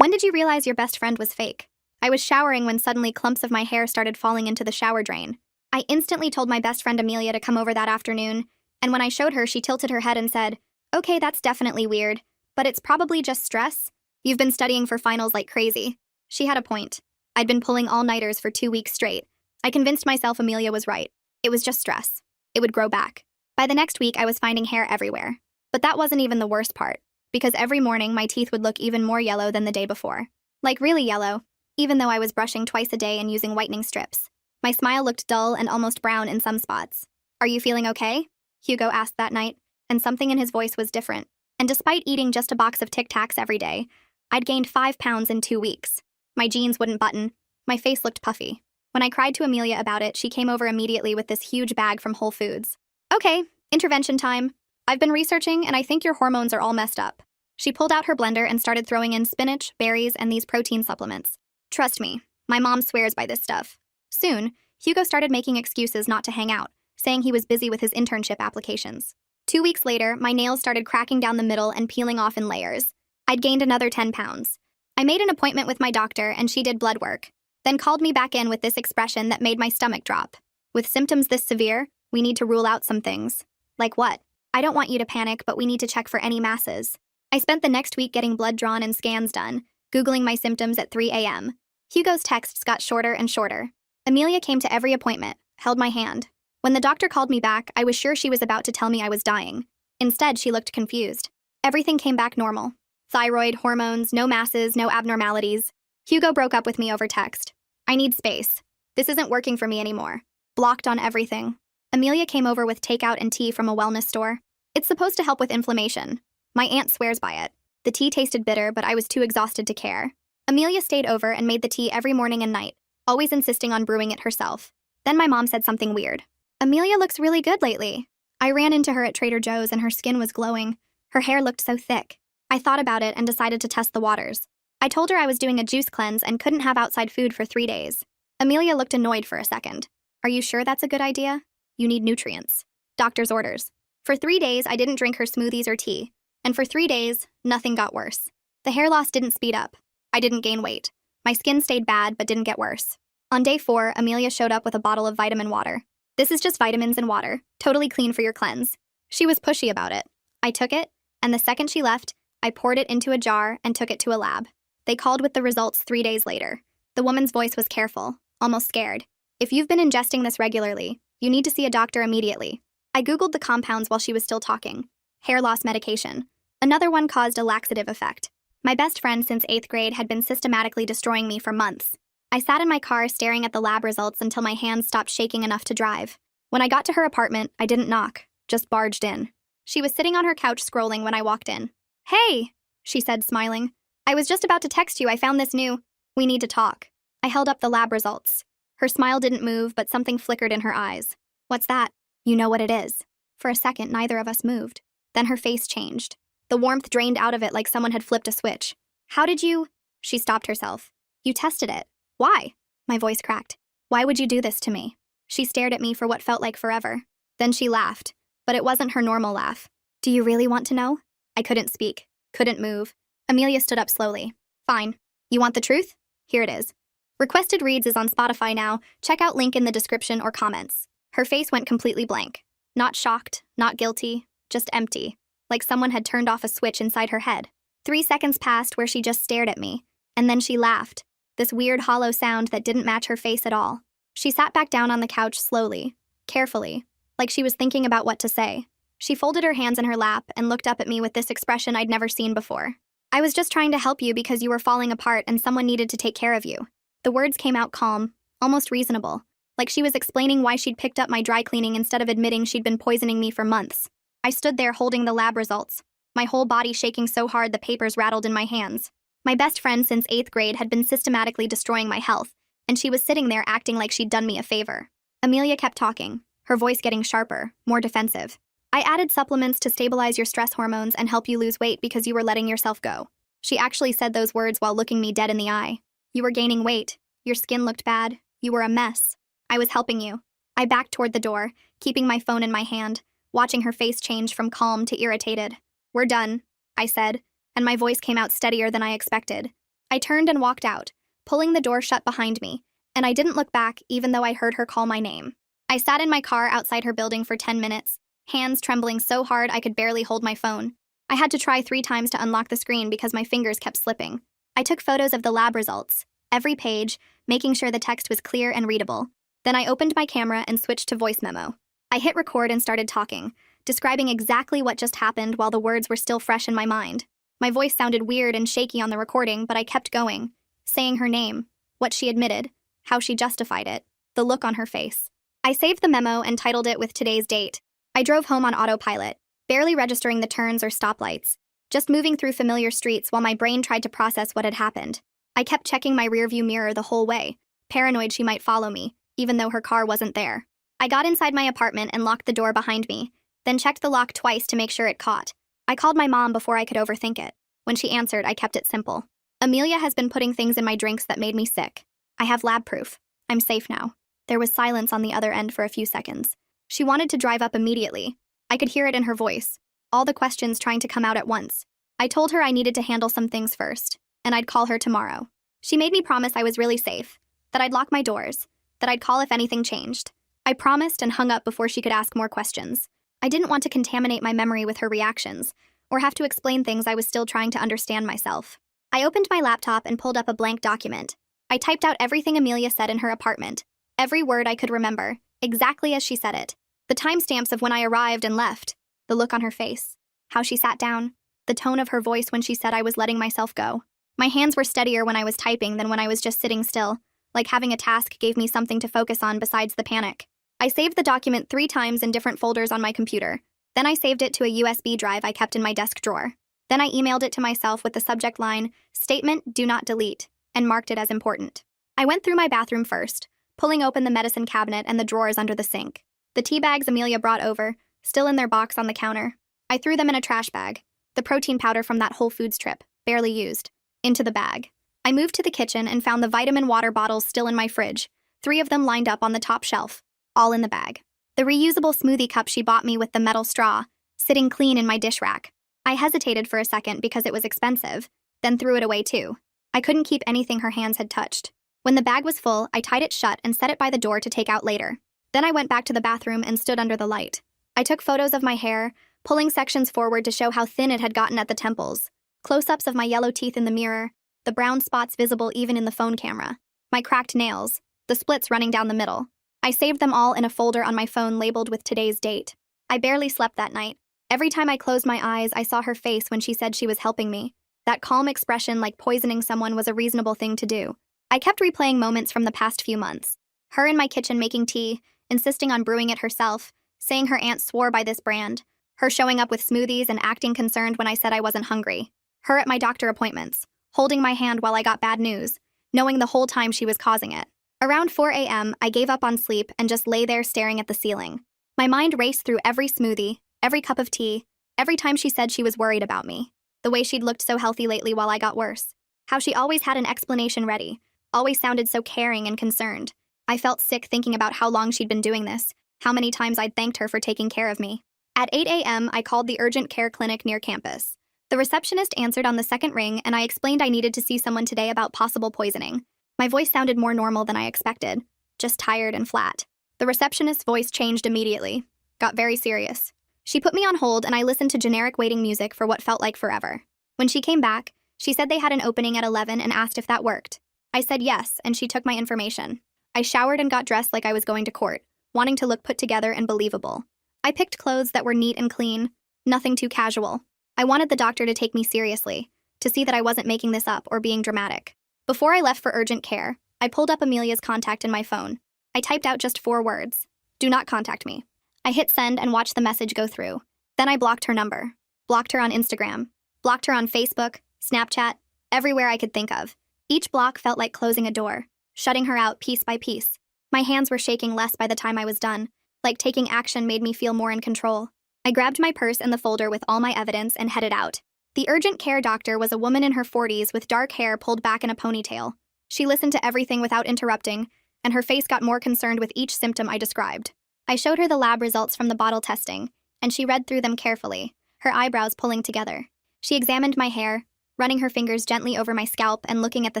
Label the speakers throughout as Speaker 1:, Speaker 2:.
Speaker 1: When did you realize your best friend was fake? I was showering when suddenly clumps of my hair started falling into the shower drain. I instantly told my best friend Amelia to come over that afternoon, and when I showed her, she tilted her head and said, "Okay, that's definitely weird, but it's probably just stress. You've been studying for finals like crazy." She had a point. I'd been pulling all-nighters for 2 weeks straight. I convinced myself Amelia was right. It was just stress. It would grow back. By the next week, I was finding hair everywhere. But that wasn't even the worst part, because every morning my teeth would look even more yellow than the day before. Like really yellow, even though I was brushing twice a day and using whitening strips. My smile looked dull and almost brown in some spots. "Are you feeling okay?" Hugo asked that night, and something in his voice was different. And despite eating just a box of Tic Tacs every day, I'd gained 5 pounds in 2 weeks. My jeans wouldn't button. My face looked puffy. When I cried to Amelia about it, she came over immediately with this huge bag from Whole Foods. "Okay, intervention time. I've been researching, and I think your hormones are all messed up." She pulled out her blender and started throwing in spinach, berries, and these protein supplements. Trust me, my mom swears by this stuff. Soon, Hugo started making excuses not to hang out, saying he was busy with his internship applications. 2 weeks later, my nails started cracking down the middle and peeling off in layers. I'd gained another 10 pounds. I made an appointment with my doctor, and she did blood work, then called me back in with this expression that made my stomach drop. "With symptoms this severe, we need to rule out some things." Like what? "I don't want you to panic, but we need to check for any masses." I spent the next week getting blood drawn and scans done, Googling my symptoms at 3 a.m. Hugo's texts got shorter and shorter. Amelia came to every appointment, held my hand. When the doctor called me back, I was sure she was about to tell me I was dying. Instead, she looked confused. Everything came back normal. Thyroid, hormones, no masses, no abnormalities. Hugo broke up with me over text. "I need space. This isn't working for me anymore." Blocked on everything. Amelia came over with takeout and tea from a wellness store. It's supposed to help with inflammation. My aunt swears by it. The tea tasted bitter, but I was too exhausted to care. Amelia stayed over and made the tea every morning and night, always insisting on brewing it herself. Then my mom said something weird. "Amelia looks really good lately." I ran into her at Trader Joe's and her skin was glowing. Her hair looked so thick. I thought about it and decided to test the waters. I told her I was doing a juice cleanse and couldn't have outside food for 3 days. Amelia looked annoyed for a second. "Are you sure that's a good idea? You need nutrients." Doctor's orders. For 3 days, I didn't drink her smoothies or tea. And for 3 days, nothing got worse. The hair loss didn't speed up. I didn't gain weight. My skin stayed bad but didn't get worse. On day 4, Amelia showed up with a bottle of vitamin water. "This is just vitamins and water, totally clean for your cleanse." She was pushy about it. I took it, and the second she left, I poured it into a jar and took it to a lab. They called with the results 3 days later. The woman's voice was careful, almost scared. "If you've been ingesting this regularly, you need to see a doctor immediately." I Googled the compounds while she was still talking. Hair loss medication. Another one caused a laxative effect. My best friend since 8th grade had been systematically destroying me for months. I sat in my car staring at the lab results until my hands stopped shaking enough to drive. When I got to her apartment, I didn't knock, just barged in. She was sitting on her couch scrolling when I walked in. "Hey," she said, smiling. "I was just about to text you. I found this new. We need to talk." I held up the lab results. Her smile didn't move, but something flickered in her eyes. "What's that?" "You know what it is." For a second, neither of us moved. Then her face changed. The warmth drained out of it like someone had flipped a switch. "How did you—" She stopped herself. "You tested it. Why?" My voice cracked. "Why would you do this to me?" She stared at me for what felt like forever. Then she laughed. But it wasn't her normal laugh. "Do you really want to know?" I couldn't speak. Couldn't move. Amelia stood up slowly. "Fine. You want the truth? Here it is." Requested Reads is on Spotify now. Check out link in the description or comments. Her face went completely blank. Not shocked, not guilty, just empty. Like someone had turned off a switch inside her head. 3 seconds passed where she just stared at me. And then she laughed. This weird hollow sound that didn't match her face at all. She sat back down on the couch slowly, carefully, like she was thinking about what to say. She folded her hands in her lap and looked up at me with this expression I'd never seen before. "I was just trying to help you because you were falling apart and someone needed to take care of you." The words came out calm, almost reasonable, like she was explaining why she'd picked up my dry cleaning instead of admitting she'd been poisoning me for months. I stood there holding the lab results, my whole body shaking so hard the papers rattled in my hands. My best friend since 8th grade had been systematically destroying my health, and she was sitting there acting like she'd done me a favor. Amelia kept talking, her voice getting sharper, more defensive. "I added supplements to stabilize your stress hormones and help you lose weight because you were letting yourself go." She actually said those words while looking me dead in the eye. "You were gaining weight. Your skin looked bad. You were a mess. I was helping you." I backed toward the door, keeping my phone in my hand, watching her face change from calm to irritated. "We're done," I said, and my voice came out steadier than I expected. I turned and walked out, pulling the door shut behind me, and I didn't look back even though I heard her call my name. I sat in my car outside her building for 10 minutes, hands trembling so hard I could barely hold my phone. I had to try 3 times to unlock the screen because my fingers kept slipping. I took photos of the lab results, every page, making sure the text was clear and readable. Then I opened my camera and switched to voice memo. I hit record and started talking, describing exactly what just happened while the words were still fresh in my mind. My voice sounded weird and shaky on the recording, but I kept going, saying her name, what she admitted, how she justified it, the look on her face. I saved the memo and titled it with today's date. I drove home on autopilot, barely registering the turns or stoplights, just moving through familiar streets while my brain tried to process what had happened. I kept checking my rearview mirror the whole way, paranoid she might follow me, even though her car wasn't there. I got inside my apartment and locked the door behind me, then checked the lock twice to make sure it caught. I called my mom before I could overthink it. When she answered, I kept it simple. Amelia has been putting things in my drinks that made me sick. I have lab proof. I'm safe now. There was silence on the other end for a few seconds. She wanted to drive up immediately. I could hear it in her voice, all the questions trying to come out at once. I told her I needed to handle some things first, and I'd call her tomorrow. She made me promise I was really safe, that I'd lock my doors, that I'd call if anything changed. I promised and hung up before she could ask more questions. I didn't want to contaminate my memory with her reactions, or have to explain things I was still trying to understand myself. I opened my laptop and pulled up a blank document. I typed out everything Amelia said in her apartment, every word I could remember, exactly as she said it. The timestamps of when I arrived and left, the look on her face, how she sat down, the tone of her voice when she said I was letting myself go. My hands were steadier when I was typing than when I was just sitting still, like having a task gave me something to focus on besides the panic. I saved the document 3 times in different folders on my computer. Then I saved it to a USB drive I kept in my desk drawer. Then I emailed it to myself with the subject line, "Statement, do not delete," and marked it as important. I went through my bathroom first, pulling open the medicine cabinet and the drawers under the sink. The tea bags Amelia brought over, still in their box on the counter. I threw them in a trash bag, the protein powder from that Whole Foods trip, barely used, into the bag. I moved to the kitchen and found the vitamin water bottles still in my fridge, 3 of them lined up on the top shelf, all in the bag. The reusable smoothie cup she bought me with the metal straw, sitting clean in my dish rack. I hesitated for a second because it was expensive, then threw it away too. I couldn't keep anything her hands had touched. When the bag was full, I tied it shut and set it by the door to take out later. Then I went back to the bathroom and stood under the light. I took photos of my hair, pulling sections forward to show how thin it had gotten at the temples, close-ups of my yellow teeth in the mirror, the brown spots visible even in the phone camera, my cracked nails, the splits running down the middle. I saved them all in a folder on my phone labeled with today's date. I barely slept that night. Every time I closed my eyes, I saw her face when she said she was helping me. That calm expression like poisoning someone was a reasonable thing to do. I kept replaying moments from the past few months. Her in my kitchen making tea, insisting on brewing it herself, saying her aunt swore by this brand, her showing up with smoothies and acting concerned when I said I wasn't hungry, her at my doctor appointments, holding my hand while I got bad news, knowing the whole time she was causing it. Around 4 a.m., I gave up on sleep and just lay there staring at the ceiling. My mind raced through every smoothie, every cup of tea, every time she said she was worried about me, the way she'd looked so healthy lately while I got worse, how she always had an explanation ready, always sounded so caring and concerned. I felt sick thinking about how long she'd been doing this, how many times I'd thanked her for taking care of me. At 8 a.m., I called the urgent care clinic near campus. The receptionist answered on the second ring, and I explained I needed to see someone today about possible poisoning. My voice sounded more normal than I expected, just tired and flat. The receptionist's voice changed immediately, got very serious. She put me on hold and I listened to generic waiting music for what felt like forever. When she came back, she said they had an opening at 11 and asked if that worked. I said yes, and she took my information. I showered and got dressed like I was going to court, wanting to look put together and believable. I picked clothes that were neat and clean, nothing too casual. I wanted the doctor to take me seriously, to see that I wasn't making this up or being dramatic. Before I left for urgent care, I pulled up Amelia's contact in my phone. I typed out just 4 words. Do not contact me. I hit send and watched the message go through. Then I blocked her number, blocked her on Instagram, blocked her on Facebook, Snapchat, everywhere I could think of. Each block felt like closing a door, shutting her out piece by piece. My hands were shaking less by the time I was done, like taking action made me feel more in control. I grabbed my purse and the folder with all my evidence and headed out. The urgent care doctor was a woman in her 40s with dark hair pulled back in a ponytail. She listened to everything without interrupting, and her face got more concerned with each symptom I described. I showed her the lab results from the bottle testing, and she read through them carefully, her eyebrows pulling together. She examined my hair, running her fingers gently over my scalp and looking at the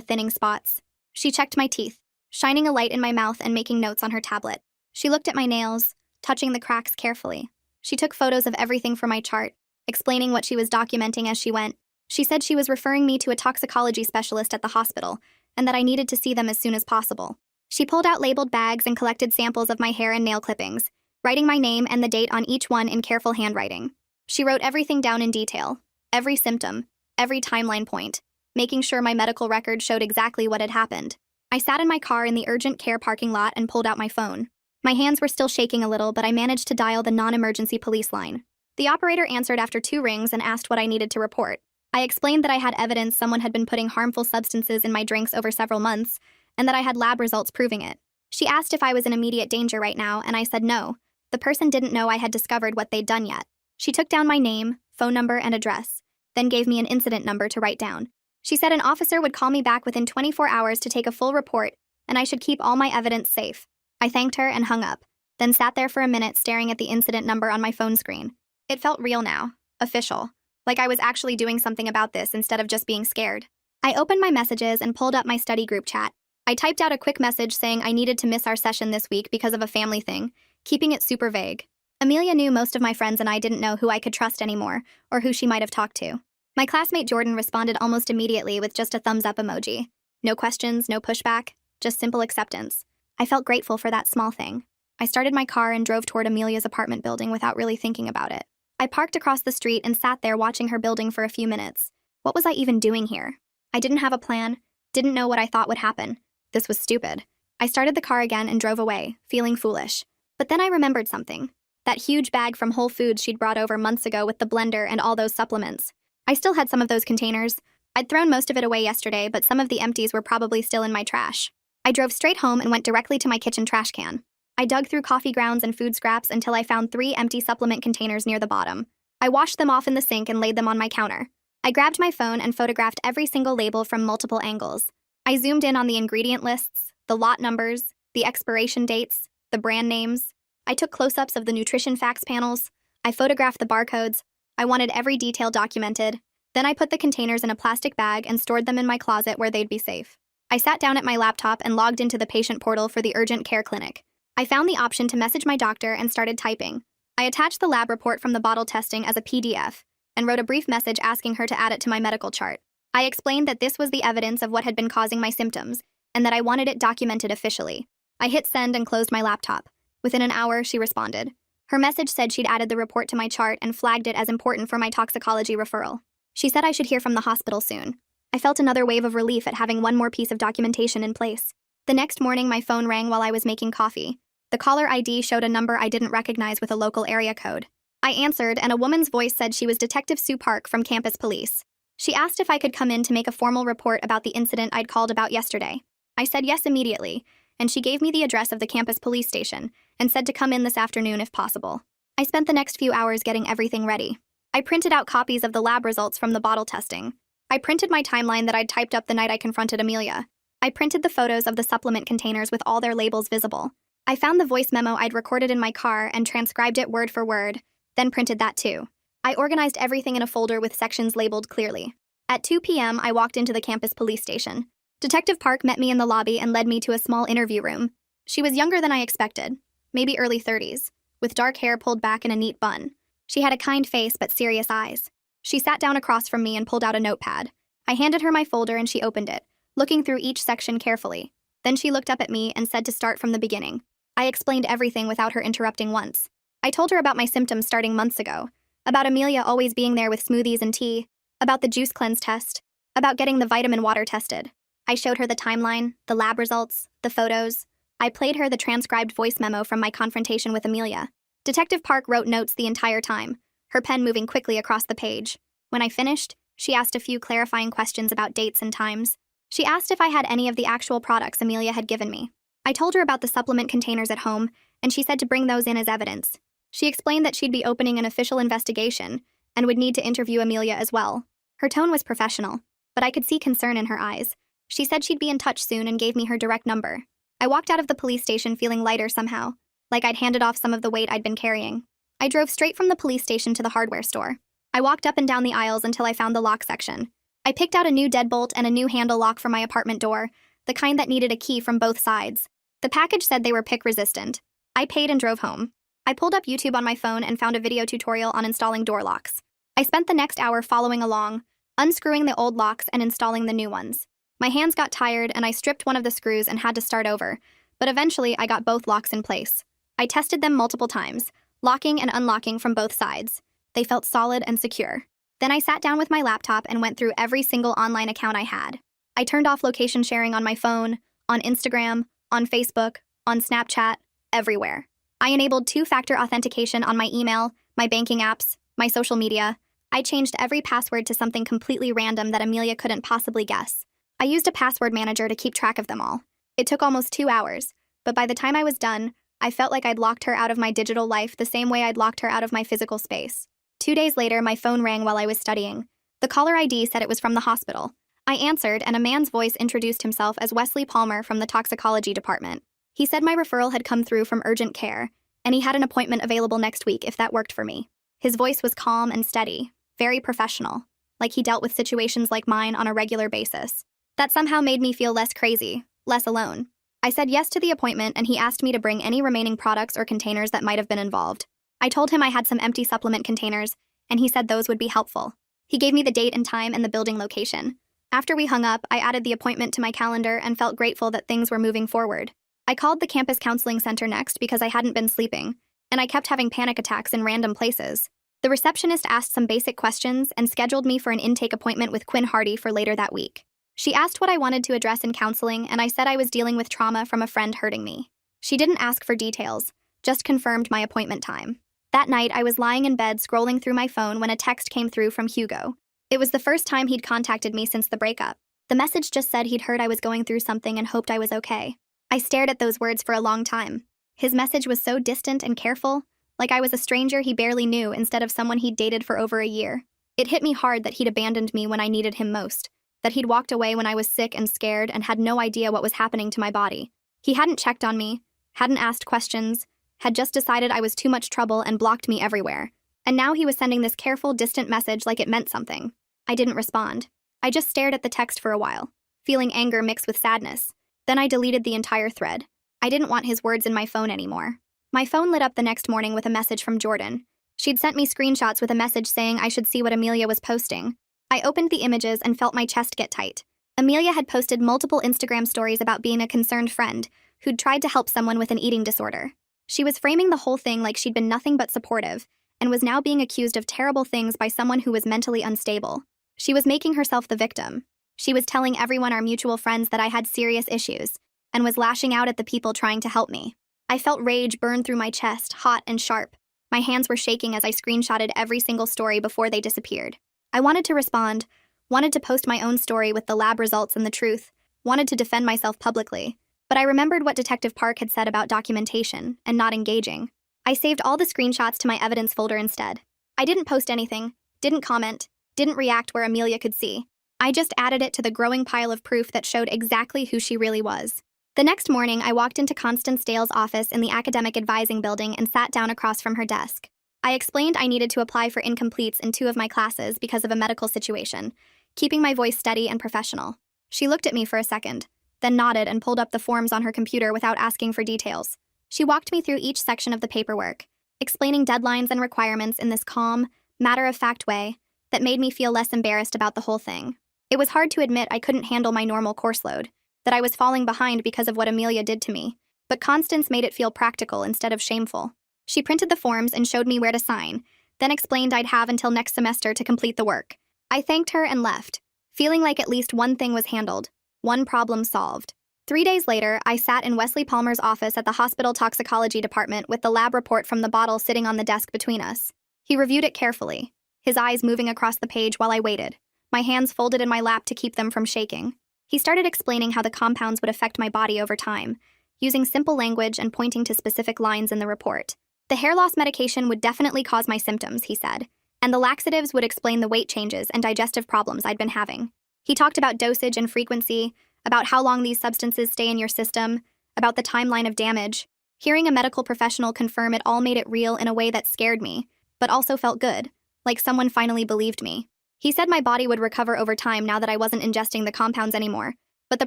Speaker 1: thinning spots. She checked my teeth, shining a light in my mouth and making notes on her tablet. She looked at my nails, touching the cracks carefully. She took photos of everything for my chart, explaining what she was documenting as she went. She said she was referring me to a toxicology specialist at the hospital, and that I needed to see them as soon as possible. She pulled out labeled bags and collected samples of my hair and nail clippings, writing my name and the date on each one in careful handwriting. She wrote everything down in detail, every symptom, every timeline point, making sure my medical record showed exactly what had happened. I sat in my car in the urgent care parking lot and pulled out my phone. My hands were still shaking a little, but I managed to dial the non-emergency police line. The operator answered after 2 rings and asked what I needed to report. I explained that I had evidence someone had been putting harmful substances in my drinks over several months, and that I had lab results proving it. She asked if I was in immediate danger right now, and I said no. The person didn't know I had discovered what they'd done yet. She took down my name, phone number, and address, then gave me an incident number to write down. She said an officer would call me back within 24 hours to take a full report, and I should keep all my evidence safe. I thanked her and hung up, then sat there for a minute staring at the incident number on my phone screen. It felt real now, official, like I was actually doing something about this instead of just being scared. I opened my messages and pulled up my study group chat. I typed out a quick message saying I needed to miss our session this week because of a family thing, keeping it super vague. Amelia knew most of my friends and I didn't know who I could trust anymore, or who she might have talked to. My classmate Jordan responded almost immediately with just a thumbs up emoji. No questions, no pushback, just simple acceptance. I felt grateful for that small thing. I started my car and drove toward Amelia's apartment building without really thinking about it. I parked across the street and sat there watching her building for a few minutes. What was I even doing here? I didn't have a plan, didn't know what I thought would happen. This was stupid. I started the car again and drove away, feeling foolish. But then I remembered something. That huge bag from Whole Foods she'd brought over months ago with the blender and all those supplements. I still had some of those containers. I'd thrown most of it away yesterday, but some of the empties were probably still in my trash. I drove straight home and went directly to my kitchen trash can. I dug through coffee grounds and food scraps until I found 3 empty supplement containers near the bottom. I washed them off in the sink and laid them on my counter. I grabbed my phone and photographed every single label from multiple angles. I zoomed in on the ingredient lists, the lot numbers, the expiration dates, the brand names. I took close-ups of the nutrition facts panels. I photographed the barcodes. I wanted every detail documented. Then I put the containers in a plastic bag and stored them in my closet where they'd be safe. I sat down at my laptop and logged into the patient portal for the urgent care clinic. I found the option to message my doctor and started typing. I attached the lab report from the bottle testing as a PDF and wrote a brief message asking her to add it to my medical chart. I explained that this was the evidence of what had been causing my symptoms and that I wanted it documented officially. I hit send and closed my laptop. Within an hour, she responded. Her message said she'd added the report to my chart and flagged it as important for my toxicology referral. She said I should hear from the hospital soon. I felt another wave of relief at having one more piece of documentation in place. The next morning, my phone rang while I was making coffee. The caller ID showed a number I didn't recognize with a local area code. I answered, and a woman's voice said she was Detective Sue Park from campus police. She asked if I could come in to make a formal report about the incident I'd called about yesterday. I said yes immediately, and she gave me the address of the campus police station and said to come in this afternoon if possible. I spent the next few hours getting everything ready. I printed out copies of the lab results from the bottle testing. I printed my timeline that I'd typed up the night I confronted Amelia. I printed the photos of the supplement containers with all their labels visible. I found the voice memo I'd recorded in my car and transcribed it word for word, then printed that too. I organized everything in a folder with sections labeled clearly. At 2 p.m., I walked into the campus police station. Detective Park met me in the lobby and led me to a small interview room. She was younger than I expected, maybe early 30s, with dark hair pulled back in a neat bun. She had a kind face but serious eyes. She sat down across from me and pulled out a notepad. I handed her my folder and she opened it, looking through each section carefully. Then she looked up at me and said to start from the beginning. I explained everything without her interrupting once. I told her about my symptoms starting months ago, about Amelia always being there with smoothies and tea, about the juice cleanse test, about getting the vitamin water tested. I showed her the timeline, the lab results, the photos. I played her the transcribed voice memo from my confrontation with Amelia. Detective Park wrote notes the entire time, her pen moving quickly across the page. When I finished, she asked a few clarifying questions about dates and times. She asked if I had any of the actual products Amelia had given me. I told her about the supplement containers at home, and she said to bring those in as evidence. She explained that she'd be opening an official investigation and would need to interview Amelia as well. Her tone was professional, but I could see concern in her eyes. She said she'd be in touch soon and gave me her direct number. I walked out of the police station feeling lighter somehow, like I'd handed off some of the weight I'd been carrying. I drove straight from the police station to the hardware store. I walked up and down the aisles until I found the lock section. I picked out a new deadbolt and a new handle lock for my apartment door, the kind that needed a key from both sides. The package said they were pick-resistant. I paid and drove home. I pulled up YouTube on my phone and found a video tutorial on installing door locks. I spent the next hour following along, unscrewing the old locks and installing the new ones. My hands got tired and I stripped one of the screws and had to start over, but eventually I got both locks in place. I tested them multiple times, locking and unlocking from both sides. They felt solid and secure. Then I sat down with my laptop and went through every single online account I had. I turned off location sharing on my phone, on Instagram, on Facebook, on Snapchat, everywhere. I enabled two-factor authentication on my email, my banking apps, my social media. I changed every password to something completely random that Amelia couldn't possibly guess. I used a password manager to keep track of them all. It took almost 2 hours, but by the time I was done, I felt like I'd locked her out of my digital life the same way I'd locked her out of my physical space. 2 days later, my phone rang while I was studying. The caller ID said it was from the hospital. I answered, and a man's voice introduced himself as Wesley Palmer from the toxicology department. He said my referral had come through from urgent care, and he had an appointment available next week if that worked for me. His voice was calm and steady, very professional, like he dealt with situations like mine on a regular basis. That somehow made me feel less crazy, less alone. I said yes to the appointment, and he asked me to bring any remaining products or containers that might have been involved. I told him I had some empty supplement containers, and he said those would be helpful. He gave me the date and time and the building location. After we hung up, I added the appointment to my calendar and felt grateful that things were moving forward. I called the campus counseling center next because I hadn't been sleeping, and I kept having panic attacks in random places. The receptionist asked some basic questions and scheduled me for an intake appointment with Quinn Hardy for later that week. She asked what I wanted to address in counseling, and I said I was dealing with trauma from a friend hurting me. She didn't ask for details, just confirmed my appointment time. That night, I was lying in bed scrolling through my phone when a text came through from Hugo. It was the first time he'd contacted me since the breakup. The message just said he'd heard I was going through something and hoped I was okay. I stared at those words for a long time. His message was so distant and careful, like I was a stranger he barely knew instead of someone he'd dated for over a year. It hit me hard that he'd abandoned me when I needed him most, that he'd walked away when I was sick and scared and had no idea what was happening to my body. He hadn't checked on me, hadn't asked questions, had just decided I was too much trouble and blocked me everywhere. And now he was sending this careful, distant message like it meant something. I didn't respond. I just stared at the text for a while, feeling anger mixed with sadness. Then I deleted the entire thread. I didn't want his words in my phone anymore. My phone lit up the next morning with a message from Jordan. She'd sent me screenshots with a message saying I should see what Amelia was posting. I opened the images and felt my chest get tight. Amelia had posted multiple Instagram stories about being a concerned friend who'd tried to help someone with an eating disorder. She was framing the whole thing like she'd been nothing but supportive, and was now being accused of terrible things by someone who was mentally unstable. She was making herself the victim. She was telling everyone, our mutual friends, that I had serious issues, and was lashing out at the people trying to help me. I felt rage burn through my chest, hot and sharp. My hands were shaking as I screenshotted every single story before they disappeared. I wanted to respond, wanted to post my own story with the lab results and the truth, wanted to defend myself publicly, but I remembered what Detective Park had said about documentation and not engaging. I saved all the screenshots to my evidence folder instead. I didn't post anything, didn't comment, didn't react where Amelia could see. I just added it to the growing pile of proof that showed exactly who she really was. The next morning, I walked into Constance Dale's office in the academic advising building and sat down across from her desk. I explained I needed to apply for incompletes in 2 of my classes because of a medical situation, keeping my voice steady and professional. She looked at me for a second, then nodded and pulled up the forms on her computer without asking for details. She walked me through each section of the paperwork, explaining deadlines and requirements in this calm, matter-of-fact way that made me feel less embarrassed about the whole thing. It was hard to admit I couldn't handle my normal course load, that I was falling behind because of what Amelia did to me, but Constance made it feel practical instead of shameful. She printed the forms and showed me where to sign, then explained I'd have until next semester to complete the work. I thanked her and left, feeling like at least one thing was handled, one problem solved. 3 days later, I sat in Wesley Palmer's office at the hospital toxicology department with the lab report from the bottle sitting on the desk between us. He reviewed it carefully, his eyes moving across the page while I waited, my hands folded in my lap to keep them from shaking. He started explaining how the compounds would affect my body over time, using simple language and pointing to specific lines in the report. The hair loss medication would definitely cause my symptoms, he said, and the laxatives would explain the weight changes and digestive problems I'd been having. He talked about dosage and frequency, about how long these substances stay in your system, about the timeline of damage. Hearing a medical professional confirm it all made it real in a way that scared me, but also felt good, like someone finally believed me. He said my body would recover over time now that I wasn't ingesting the compounds anymore, but the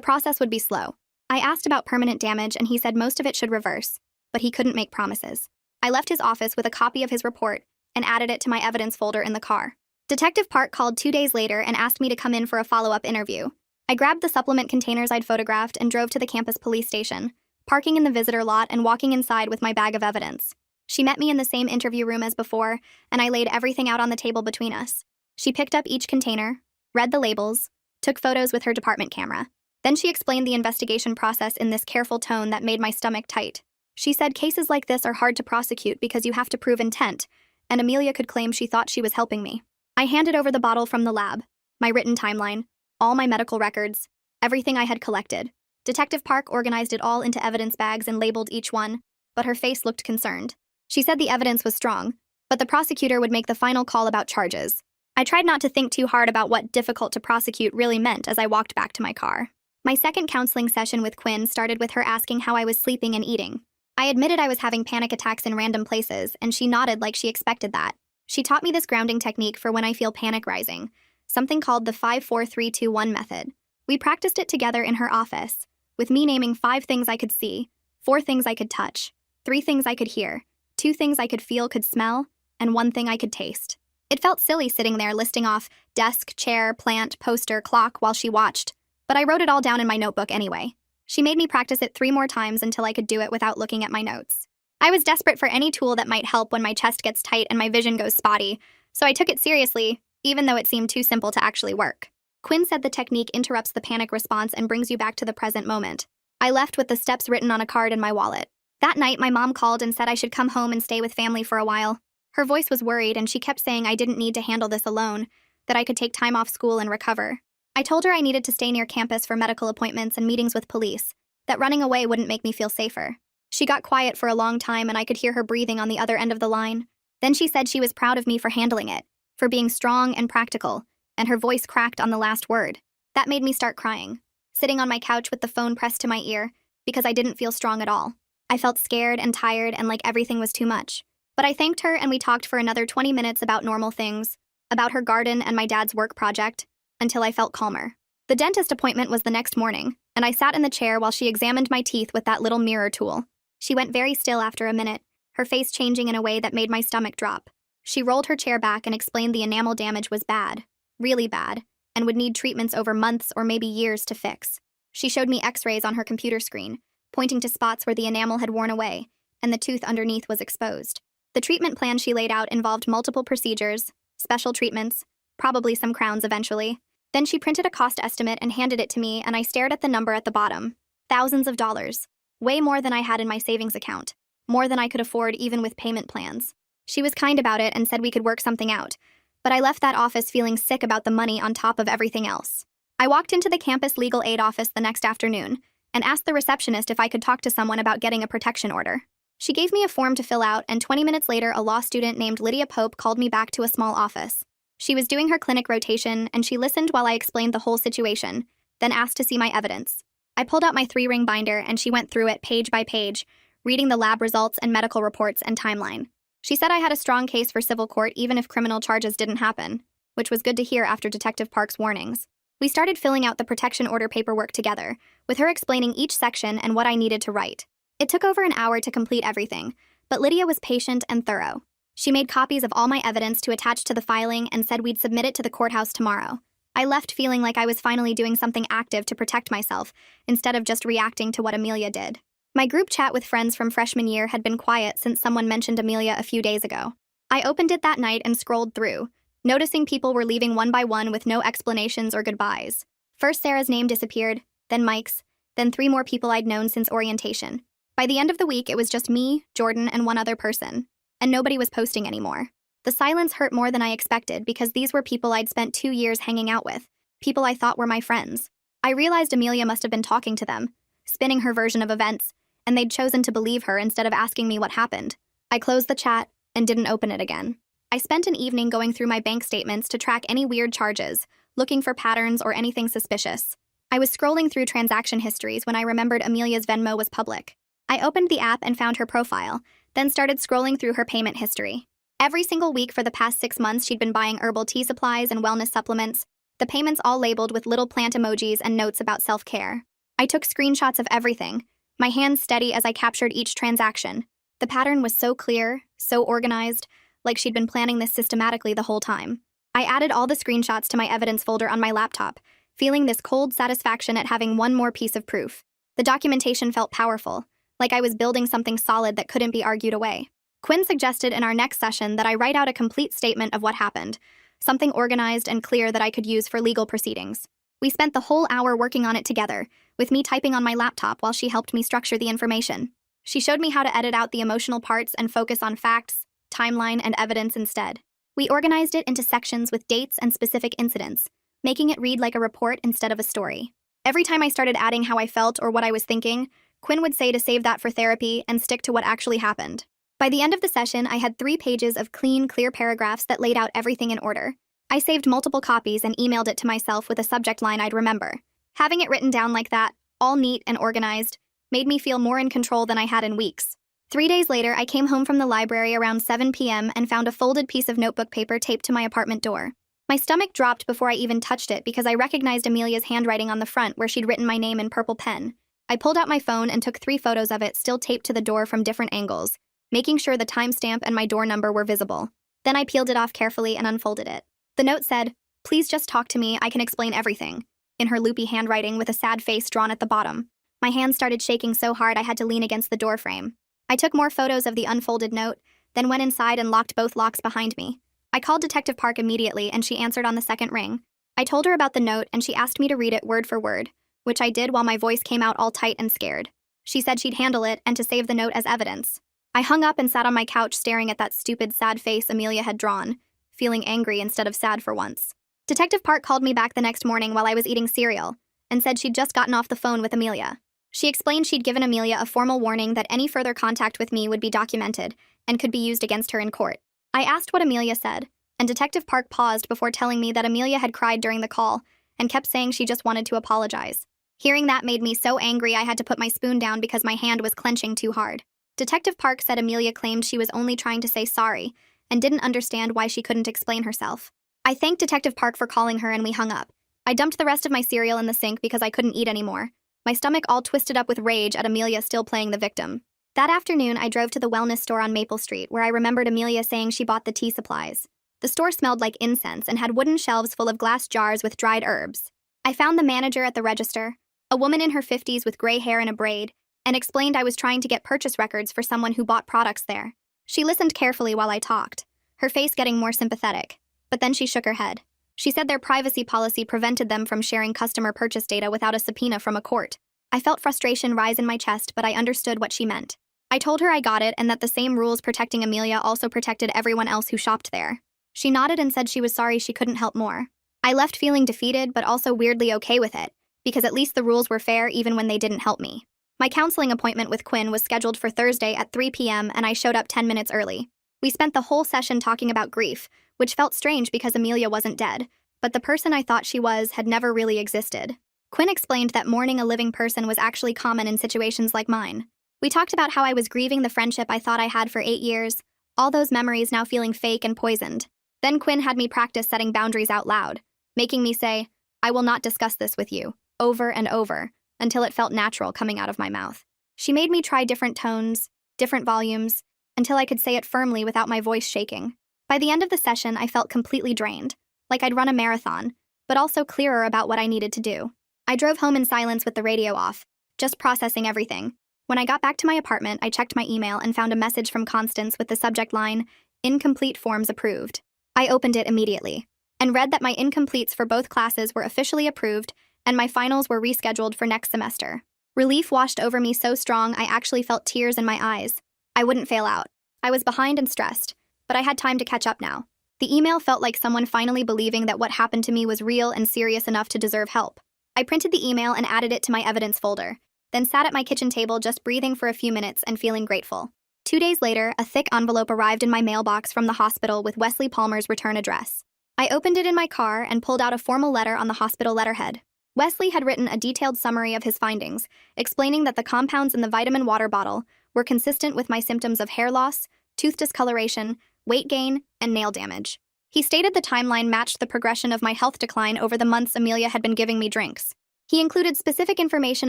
Speaker 1: process would be slow. I asked about permanent damage and he said most of it should reverse, but he couldn't make promises. I left his office with a copy of his report and added it to my evidence folder in the car. Detective Park called 2 days later and asked me to come in for a follow-up interview. I grabbed the supplement containers I'd photographed and drove to the campus police station, parking in the visitor lot and walking inside with my bag of evidence. She met me in the same interview room as before, and I laid everything out on the table between us. She picked up each container, read the labels, took photos with her department camera. Then she explained the investigation process in this careful tone that made my stomach tight. She said cases like this are hard to prosecute because you have to prove intent, and Amelia could claim she thought she was helping me. I handed over the bottle from the lab, my written timeline, all my medical records, everything I had collected. Detective Park organized it all into evidence bags and labeled each one, but her face looked concerned. She said the evidence was strong, but the prosecutor would make the final call about charges. I tried not to think too hard about what difficult to prosecute really meant as I walked back to my car. My second counseling session with Quinn started with her asking how I was sleeping and eating. I admitted I was having panic attacks in random places, and she nodded like she expected that. She taught me this grounding technique for when I feel panic rising, something called the 5-4-3-2-1 method. We practiced it together in her office, with me naming 5 things I could see, 4 things I could touch, 3 things I could hear, 2 things I could feel, could smell, and 1 thing I could taste. It felt silly sitting there listing off desk, chair, plant, poster, clock while she watched, but I wrote it all down in my notebook anyway. She made me practice it 3 more times until I could do it without looking at my notes. I was desperate for any tool that might help when my chest gets tight and my vision goes spotty, so I took it seriously, even though it seemed too simple to actually work. Quinn said the technique interrupts the panic response and brings you back to the present moment. I left with the steps written on a card in my wallet. That night, my mom called and said I should come home and stay with family for a while. Her voice was worried, and she kept saying I didn't need to handle this alone, that I could take time off school and recover. I told her I needed to stay near campus for medical appointments and meetings with police, that running away wouldn't make me feel safer. She got quiet for a long time and I could hear her breathing on the other end of the line. Then she said she was proud of me for handling it, for being strong and practical, and her voice cracked on the last word. That made me start crying, sitting on my couch with the phone pressed to my ear, because I didn't feel strong at all. I felt scared and tired and like everything was too much. But I thanked her and we talked for another 20 minutes about normal things, about her garden and my dad's work project, until I felt calmer. The dentist appointment was the next morning, and I sat in the chair while she examined my teeth with that little mirror tool. She went very still after a minute, her face changing in a way that made my stomach drop. She rolled her chair back and explained the enamel damage was bad, really bad, and would need treatments over months or maybe years to fix. She showed me x-rays on her computer screen, pointing to spots where the enamel had worn away, and the tooth underneath was exposed. The treatment plan she laid out involved multiple procedures, special treatments, probably some crowns eventually. Then she printed a cost estimate and handed it to me, and I stared at the number at the bottom. Thousands of dollars. Way more than I had in my savings account. More than I could afford even with payment plans. She was kind about it and said we could work something out, but I left that office feeling sick about the money on top of everything else. I walked into the campus legal aid office the next afternoon and asked the receptionist if I could talk to someone about getting a protection order. She gave me a form to fill out, and 20 minutes later, a law student named Lydia Pope called me back to a small office. She was doing her clinic rotation, and she listened while I explained the whole situation, then asked to see my evidence. I pulled out my 3-ring binder, and she went through it page by page, reading the lab results and medical reports and timeline. She said I had a strong case for civil court even if criminal charges didn't happen, which was good to hear after Detective Park's warnings. We started filling out the protection order paperwork together, with her explaining each section and what I needed to write. It took over an hour to complete everything, but Lydia was patient and thorough. She made copies of all my evidence to attach to the filing and said we'd submit it to the courthouse tomorrow. I left feeling like I was finally doing something active to protect myself, instead of just reacting to what Amelia did. My group chat with friends from freshman year had been quiet since someone mentioned Amelia a few days ago. I opened it that night and scrolled through, noticing people were leaving one by one with no explanations or goodbyes. First Sarah's name disappeared, then Mike's, then 3 more people I'd known since orientation. By the end of the week, it was just me, Jordan, and 1 other person, and nobody was posting anymore. The silence hurt more than I expected because these were people I'd spent 2 years hanging out with, people I thought were my friends. I realized Amelia must have been talking to them, spinning her version of events, and they'd chosen to believe her instead of asking me what happened. I closed the chat and didn't open it again. I spent an evening going through my bank statements to track any weird charges, looking for patterns or anything suspicious. I was scrolling through transaction histories when I remembered Amelia's Venmo was public. I opened the app and found her profile, then started scrolling through her payment history. Every single week for the past 6 months, she'd been buying herbal tea supplies and wellness supplements, the payments all labeled with little plant emojis and notes about self-care. I took screenshots of everything, my hands steady as I captured each transaction. The pattern was so clear, so organized, like she'd been planning this systematically the whole time. I added all the screenshots to my evidence folder on my laptop, feeling this cold satisfaction at having one more piece of proof. The documentation felt powerful, like I was building something solid that couldn't be argued away. Quinn suggested in our next session that I write out a complete statement of what happened, something organized and clear that I could use for legal proceedings. We spent the whole hour working on it together, with me typing on my laptop while she helped me structure the information. She showed me how to edit out the emotional parts and focus on facts, timeline, and evidence instead. We organized it into sections with dates and specific incidents, making it read like a report instead of a story. Every time I started adding how I felt or what I was thinking, Quinn would say to save that for therapy and stick to what actually happened. By the end of the session, I had 3 pages of clean, clear paragraphs that laid out everything in order. I saved multiple copies and emailed it to myself with a subject line I'd remember. Having it written down like that, all neat and organized, made me feel more in control than I had in weeks. 3 days later, I came home from the library around 7 p.m. and found a folded piece of notebook paper taped to my apartment door. My stomach dropped before I even touched it because I recognized Amelia's handwriting on the front where she'd written my name in purple pen. I pulled out my phone and took 3 photos of it still taped to the door from different angles, making sure the timestamp and my door number were visible. Then I peeled it off carefully and unfolded it. The note said, "Please just talk to me, I can explain everything," in her loopy handwriting with a sad face drawn at the bottom. My hands started shaking so hard I had to lean against the doorframe. I took more photos of the unfolded note, then went inside and locked both locks behind me. I called Detective Park immediately and she answered on the second ring. I told her about the note and she asked me to read it word for word, which I did while my voice came out all tight and scared. She said she'd handle it and to save the note as evidence. I hung up and sat on my couch staring at that stupid, sad face Amelia had drawn, feeling angry instead of sad for once. Detective Park called me back the next morning while I was eating cereal and said she'd just gotten off the phone with Amelia. She explained she'd given Amelia a formal warning that any further contact with me would be documented and could be used against her in court. I asked what Amelia said, and Detective Park paused before telling me that Amelia had cried during the call and kept saying she just wanted to apologize. Hearing that made me so angry I had to put my spoon down because my hand was clenching too hard. Detective Park said Amelia claimed she was only trying to say sorry and didn't understand why she couldn't explain herself. I thanked Detective Park for calling her and we hung up. I dumped the rest of my cereal in the sink because I couldn't eat anymore, my stomach all twisted up with rage at Amelia still playing the victim. That afternoon, I drove to the wellness store on Maple Street where I remembered Amelia saying she bought the tea supplies. The store smelled like incense and had wooden shelves full of glass jars with dried herbs. I found the manager at the register, a woman in her 50s with gray hair and a braid, and explained I was trying to get purchase records for someone who bought products there. She listened carefully while I talked, her face getting more sympathetic, but then she shook her head. She said their privacy policy prevented them from sharing customer purchase data without a subpoena from a court. I felt frustration rise in my chest, but I understood what she meant. I told her I got it and that the same rules protecting Amelia also protected everyone else who shopped there. She nodded and said she was sorry she couldn't help more. I left feeling defeated, but also weirdly okay with it, because at least the rules were fair even when they didn't help me. My counseling appointment with Quinn was scheduled for Thursday at 3 p.m. and I showed up 10 minutes early. We spent the whole session talking about grief, which felt strange because Amelia wasn't dead, but the person I thought she was had never really existed. Quinn explained that mourning a living person was actually common in situations like mine. We talked about how I was grieving the friendship I thought I had for 8 years, all those memories now feeling fake and poisoned. Then Quinn had me practice setting boundaries out loud, making me say, "I will not discuss this with you," over and over, until it felt natural coming out of my mouth. She made me try different tones, different volumes, until I could say it firmly without my voice shaking. By the end of the session, I felt completely drained, like I'd run a marathon, but also clearer about what I needed to do. I drove home in silence with the radio off, just processing everything. When I got back to my apartment, I checked my email and found a message from Constance with the subject line, "Incomplete forms approved." I opened it immediately and read that my incompletes for both classes were officially approved and my finals were rescheduled for next semester. Relief washed over me so strong I actually felt tears in my eyes. I wouldn't fail out. I was behind and stressed, but I had time to catch up now. The email felt like someone finally believing that what happened to me was real and serious enough to deserve help. I printed the email and added it to my evidence folder, then sat at my kitchen table just breathing for a few minutes and feeling grateful. 2 days later, a thick envelope arrived in my mailbox from the hospital with Wesley Palmer's return address. I opened it in my car and pulled out a formal letter on the hospital letterhead. Wesley had written a detailed summary of his findings, explaining that the compounds in the vitamin water bottle were consistent with my symptoms of hair loss, tooth discoloration, weight gain, and nail damage. He stated the timeline matched the progression of my health decline over the months Amelia had been giving me drinks. He included specific information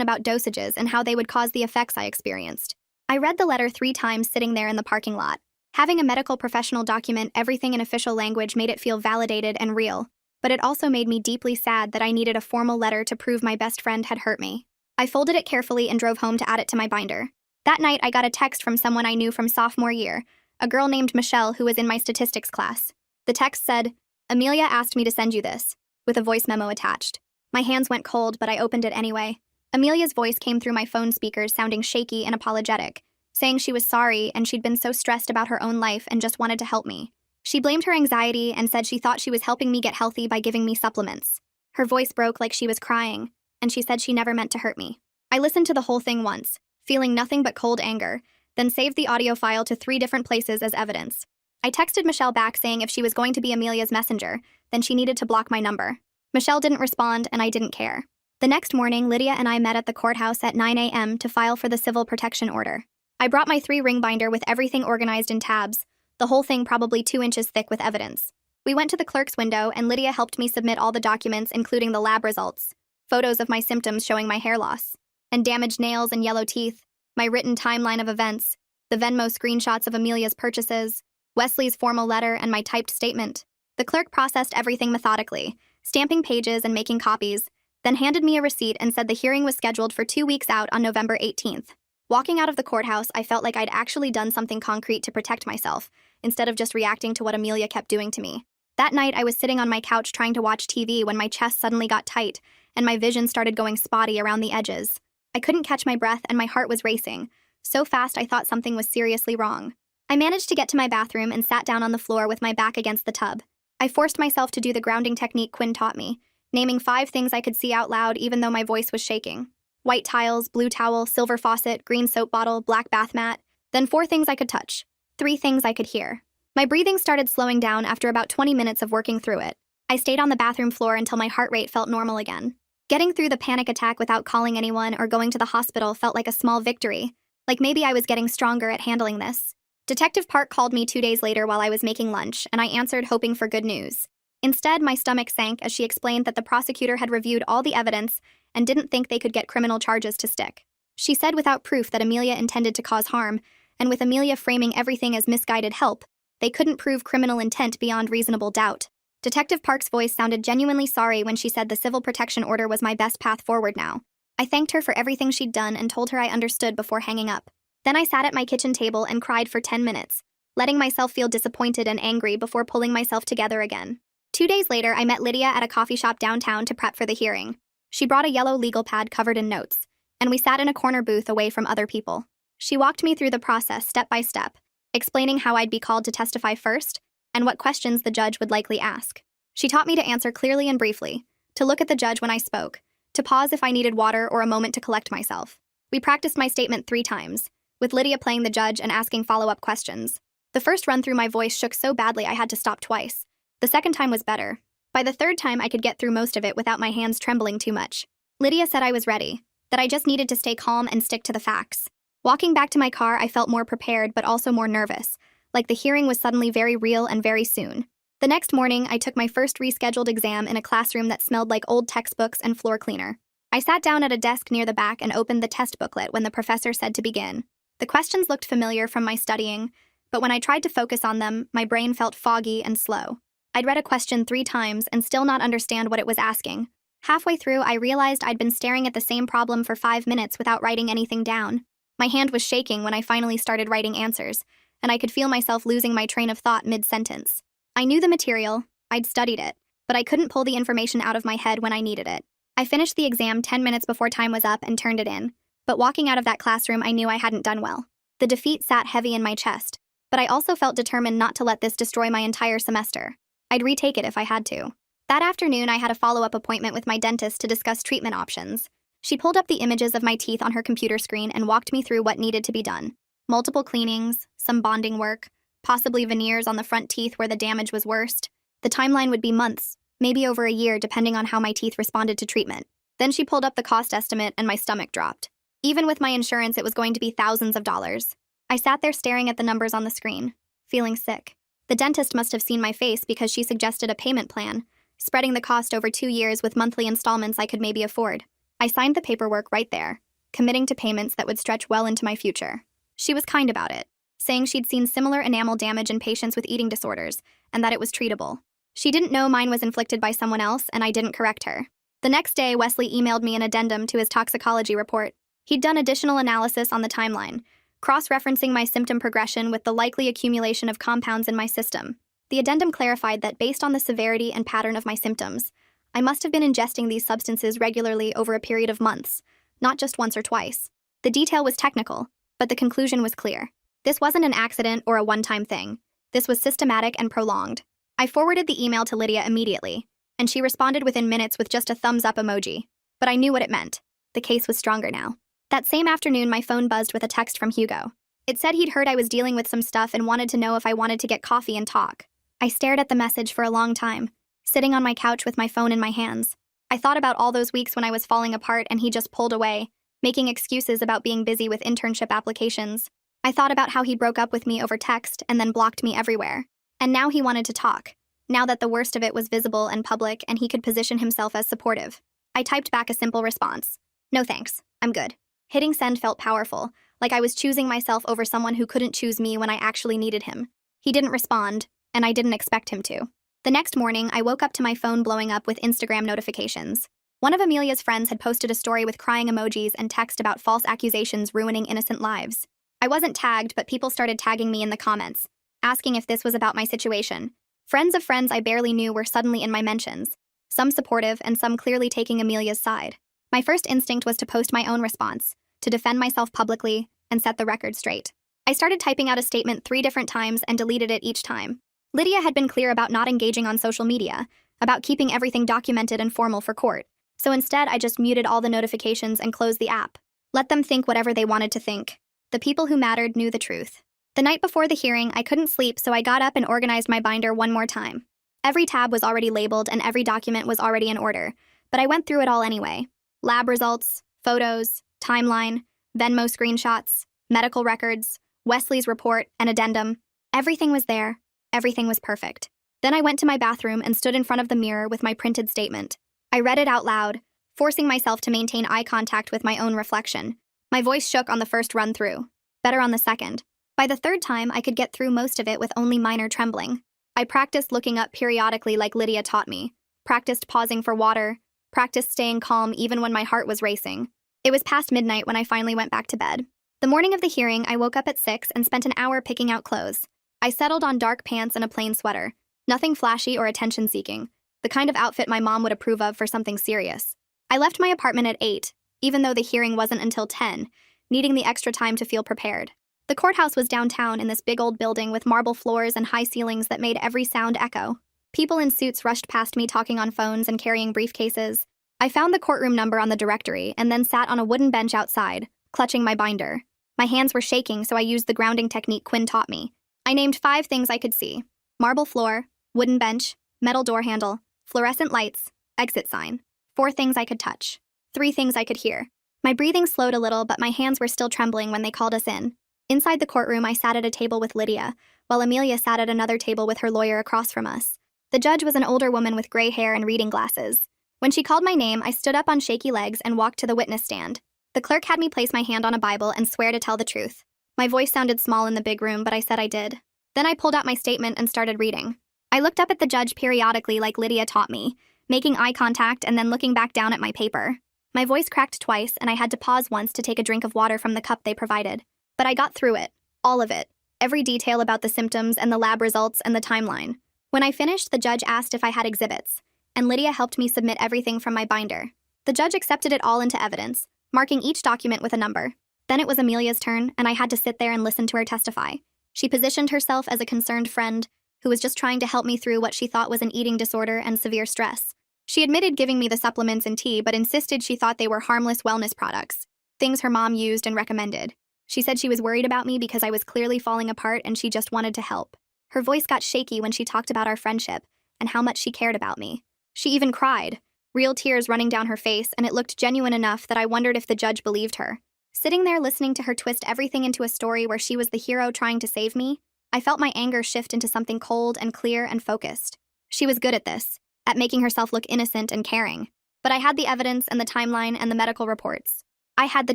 Speaker 1: about dosages and how they would cause the effects I experienced. I read the letter 3 times sitting there in the parking lot. Having a medical professional document everything in official language made it feel validated and real, but it also made me deeply sad that I needed a formal letter to prove my best friend had hurt me. I folded it carefully and drove home to add it to my binder. That night, I got a text from someone I knew from sophomore year, a girl named Michelle who was in my statistics class. The text said, "Amelia asked me to send you this," with a voice memo attached. My hands went cold, but I opened it anyway. Amelia's voice came through my phone speakers sounding shaky and apologetic, saying she was sorry and she'd been so stressed about her own life and just wanted to help me. She blamed her anxiety and said she thought she was helping me get healthy by giving me supplements. Her voice broke like she was crying, and she said she never meant to hurt me. I listened to the whole thing once, feeling nothing but cold anger, then saved the audio file to 3 different places as evidence. I texted Michelle back saying if she was going to be Amelia's messenger, then she needed to block my number. Michelle didn't respond, and I didn't care. The next morning, Lydia and I met at the courthouse at 9 a.m. to file for the civil protection order. I brought my 3-ring binder with everything organized in tabs, the whole thing probably 2 inches thick with evidence. We went to the clerk's window, and Lydia helped me submit all the documents, including the lab results, photos of my symptoms showing my hair loss, and damaged nails and yellow teeth, my written timeline of events, the Venmo screenshots of Amelia's purchases, Wesley's formal letter, and my typed statement. The clerk processed everything methodically, stamping pages and making copies, then handed me a receipt and said the hearing was scheduled for 2 weeks out on November 18th. Walking out of the courthouse, I felt like I'd actually done something concrete to protect myself, instead of just reacting to what Amelia kept doing to me. That night, I was sitting on my couch trying to watch TV when my chest suddenly got tight, and my vision started going spotty around the edges. I couldn't catch my breath, and my heart was racing, so fast I thought something was seriously wrong. I managed to get to my bathroom and sat down on the floor with my back against the tub. I forced myself to do the grounding technique Quinn taught me, naming 5 things I could see out loud even though my voice was shaking. White tiles, blue towel, silver faucet, green soap bottle, black bath mat, then 4 things I could touch, 3 things I could hear. My breathing started slowing down after about 20 minutes of working through it. I stayed on the bathroom floor until my heart rate felt normal again. Getting through the panic attack without calling anyone or going to the hospital felt like a small victory, like maybe I was getting stronger at handling this. Detective Park called me 2 days later while I was making lunch, and I answered hoping for good news. Instead, my stomach sank as she explained that the prosecutor had reviewed all the evidence and didn't think they could get criminal charges to stick. She said without proof that Amelia intended to cause harm, and with Amelia framing everything as misguided help, they couldn't prove criminal intent beyond reasonable doubt. Detective Park's voice sounded genuinely sorry when she said the civil protection order was my best path forward now. I thanked her for everything she'd done and told her I understood before hanging up. Then I sat at my kitchen table and cried for 10 minutes, letting myself feel disappointed and angry before pulling myself together again. 2 days later, I met Lydia at a coffee shop downtown to prep for the hearing. She brought a yellow legal pad covered in notes, and we sat in a corner booth away from other people. She walked me through the process step by step, explaining how I'd be called to testify first and what questions the judge would likely ask. She taught me to answer clearly and briefly, to look at the judge when I spoke, to pause if I needed water or a moment to collect myself. We practiced my statement 3 times, with Lydia playing the judge and asking follow-up questions. The first run-through my voice shook so badly I had to stop twice. The second time was better. By the 3rd time I could get through most of it without my hands trembling too much. Lydia said I was ready, that I just needed to stay calm and stick to the facts. Walking back to my car, I felt more prepared but also more nervous, like the hearing was suddenly very real and very soon. The next morning, I took my first rescheduled exam in a classroom that smelled like old textbooks and floor cleaner. I sat down at a desk near the back and opened the test booklet when the professor said to begin. The questions looked familiar from my studying, but when I tried to focus on them, my brain felt foggy and slow. I'd read a question 3 times and still not understand what it was asking. Halfway through, I realized I'd been staring at the same problem for 5 minutes without writing anything down. My hand was shaking when I finally started writing answers, and I could feel myself losing my train of thought mid-sentence. I knew the material, I'd studied it, but I couldn't pull the information out of my head when I needed it. I finished the exam 10 minutes before time was up and turned it in, but walking out of that classroom I knew I hadn't done well. The defeat sat heavy in my chest, but I also felt determined not to let this destroy my entire semester. I'd retake it if I had to. That afternoon, I had a follow-up appointment with my dentist to discuss treatment options. She pulled up the images of my teeth on her computer screen and walked me through what needed to be done. Multiple cleanings, some bonding work, possibly veneers on the front teeth where the damage was worst. The timeline would be months, maybe over a year depending on how my teeth responded to treatment. Then she pulled up the cost estimate and my stomach dropped. Even with my insurance, it was going to be thousands of dollars. I sat there staring at the numbers on the screen, feeling sick. The dentist must have seen my face because she suggested a payment plan, spreading the cost over 2 years with monthly installments I could maybe afford. I signed the paperwork right there, committing to payments that would stretch well into my future. She was kind about it, saying she'd seen similar enamel damage in patients with eating disorders, and that it was treatable. She didn't know mine was inflicted by someone else, and I didn't correct her. The next day, Wesley emailed me an addendum to his toxicology report. He'd done additional analysis on the timeline, cross-referencing my symptom progression with the likely accumulation of compounds in my system. The addendum clarified that based on the severity and pattern of my symptoms, I must have been ingesting these substances regularly over a period of months, not just once or twice. The detail was technical, but the conclusion was clear. This wasn't an accident or a one-time thing. This was systematic and prolonged. I forwarded the email to Lydia immediately, and she responded within minutes with just a thumbs-up emoji. But I knew what it meant. The case was stronger now. That same afternoon, my phone buzzed with a text from Hugo. It said he'd heard I was dealing with some stuff and wanted to know if I wanted to get coffee and talk. I stared at the message for a long time, sitting on my couch with my phone in my hands. I thought about all those weeks when I was falling apart and he just pulled away, making excuses about being busy with internship applications. I thought about how he broke up with me over text and then blocked me everywhere. And now he wanted to talk, now that the worst of it was visible and public and he could position himself as supportive. I typed back a simple response. No thanks, I'm good. Hitting send felt powerful, like I was choosing myself over someone who couldn't choose me when I actually needed him. He didn't respond, and I didn't expect him to. The next morning, I woke up to my phone blowing up with Instagram notifications. One of Amelia's friends had posted a story with crying emojis and text about false accusations ruining innocent lives. I wasn't tagged, but people started tagging me in the comments, asking if this was about my situation. Friends of friends I barely knew were suddenly in my mentions, some supportive and some clearly taking Amelia's side. My first instinct was to post my own response, to defend myself publicly and set the record straight. I started typing out a statement 3 different times and deleted it each time. Lydia had been clear about not engaging on social media, about keeping everything documented and formal for court. So instead, I just muted all the notifications and closed the app. Let them think whatever they wanted to think. The people who mattered knew the truth. The night before the hearing, I couldn't sleep, so I got up and organized my binder one more time. Every tab was already labeled and every document was already in order, but I went through it all anyway. Lab results, photos, timeline, Venmo screenshots, medical records, Wesley's report, and addendum. Everything was there. Everything was perfect. Then I went to my bathroom and stood in front of the mirror with my printed statement. I read it out loud, forcing myself to maintain eye contact with my own reflection. My voice shook on the first run-through, better on the second. By the third time, I could get through most of it with only minor trembling. I practiced looking up periodically like Lydia taught me, practiced pausing for water, practiced staying calm even when my heart was racing. It was past midnight when I finally went back to bed. The morning of the hearing, I woke up at 6 and spent an hour picking out clothes. I settled on dark pants and a plain sweater. Nothing flashy or attention-seeking. The kind of outfit my mom would approve of for something serious. I left my apartment at 8, even though the hearing wasn't until 10, needing the extra time to feel prepared. The courthouse was downtown in this big old building with marble floors and high ceilings that made every sound echo. People in suits rushed past me talking on phones and carrying briefcases. I found the courtroom number on the directory and then sat on a wooden bench outside, clutching my binder. My hands were shaking, so I used the grounding technique Quinn taught me. I named 5 things I could see: marble floor, wooden bench, metal door handle, fluorescent lights, exit sign. 4 things I could touch. 3 things I could hear. My breathing slowed a little, but my hands were still trembling when they called us in. Inside the courtroom, I sat at a table with Lydia, while Amelia sat at another table with her lawyer across from us. The judge was an older woman with gray hair and reading glasses. When she called my name, I stood up on shaky legs and walked to the witness stand. The clerk had me place my hand on a Bible and swear to tell the truth. My voice sounded small in the big room, but I said I did. Then I pulled out my statement and started reading. I looked up at the judge periodically like Lydia taught me, making eye contact and then looking back down at my paper. My voice cracked twice, and I had to pause once to take a drink of water from the cup they provided. But I got through it. All of it. Every detail about the symptoms and the lab results and the timeline. When I finished, the judge asked if I had exhibits, and Lydia helped me submit everything from my binder. The judge accepted it all into evidence, marking each document with a number. Then it was Amelia's turn, and I had to sit there and listen to her testify. She positioned herself as a concerned friend who was just trying to help me through what she thought was an eating disorder and severe stress. She admitted giving me the supplements and tea, but insisted she thought they were harmless wellness products, things her mom used and recommended. She said she was worried about me because I was clearly falling apart and she just wanted to help. Her voice got shaky when she talked about our friendship and how much she cared about me. She even cried, real tears running down her face, and it looked genuine enough that I wondered if the judge believed her. Sitting there listening to her twist everything into a story where she was the hero trying to save me, I felt my anger shift into something cold and clear and focused. She was good at this, at making herself look innocent and caring. But I had the evidence and the timeline and the medical reports. I had the